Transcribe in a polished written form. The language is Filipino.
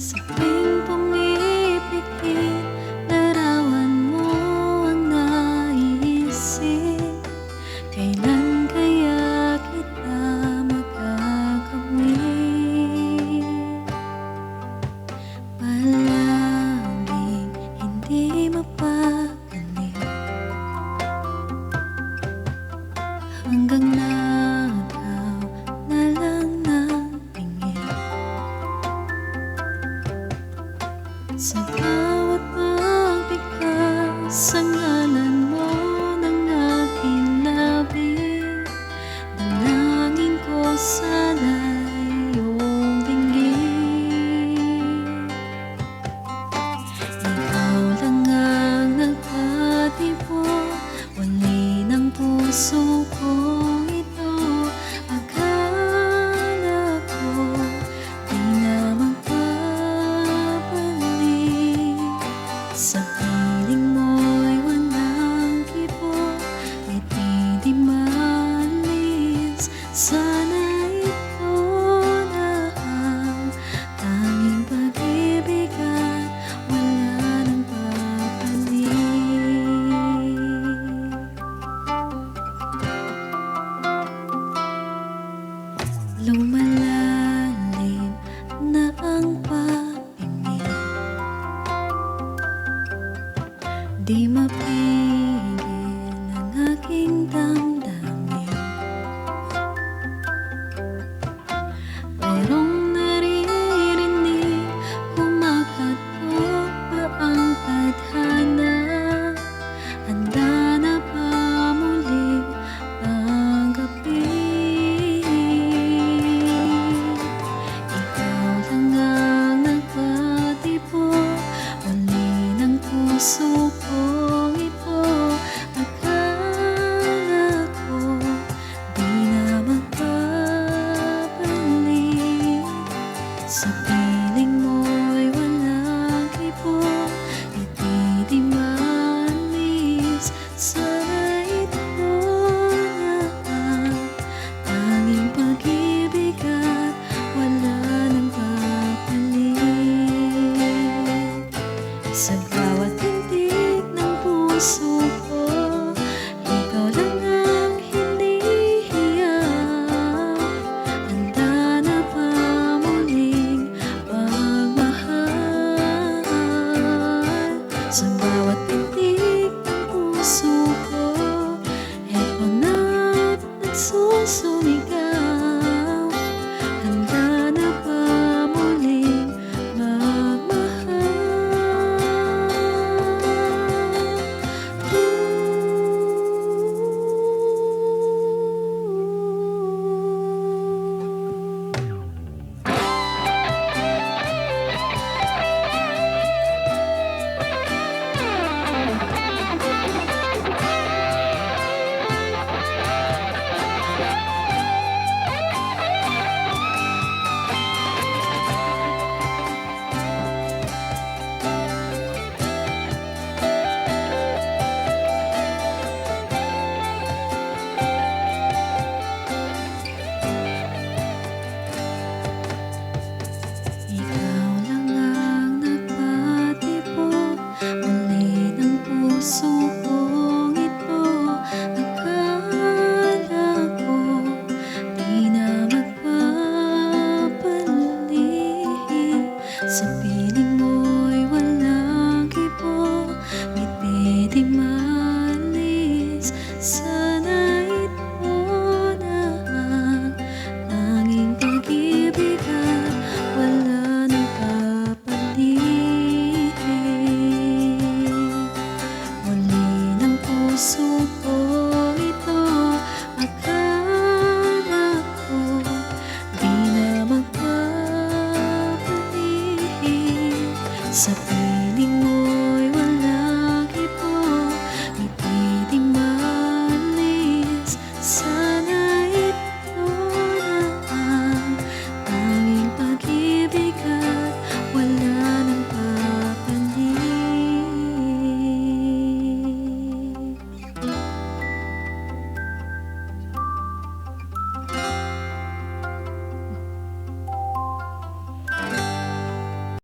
Sa tuwing pumipikit, larawan mo ang naiisip. Kailan kaya kita magagamit? Palaging hindi mapagaling, hanggang nagaw na lang ng tingin. Sa bawat pagpikas, ang ngalan mo ng aking labi. Dalangin ko sana'y iyong dinggin. Ikaw lang ang nagpatibok, wali ng puso kong ito. Akala ko di na magbabalik. Sa piling mo'y walang kibo, ngiti di maalis. Sana ito na ang tanging pag-ibig at wala nang papalit. Lumalalim na ang pag-ibig, di mapigil ang aking damdamin. Mayroong naririnig, kumakatok pa ang tadhana. Handa na ba muling ang gabi? Ikaw lang ang nagpatibok, wali ng puso kong ito. Akala ko di na magbabalik. Sa piling mo'y walang kibo, ngiti di maalis. Sana ito na ang tanging pag-ibig at wala nang papalit. Sa bawat tintig ng puso ko, ikaw lang ang hindi hiyaw. Handa na ba muling magmahal? Sa bawat tintig ng puso ko, eto na't nagsusumigaw. Handa na ba muling magmahal? Ikaw lang ang nagpatibok, wali ng puso kong ito. Akala ko di na magbabalik. Sa piling mo'y walang kibo, ngiti di maalis. Sana ito na ang tanging pag-ibig at wala nang papalit. Wali ng puso kong ito. Akala ko di na magbabalik. Sa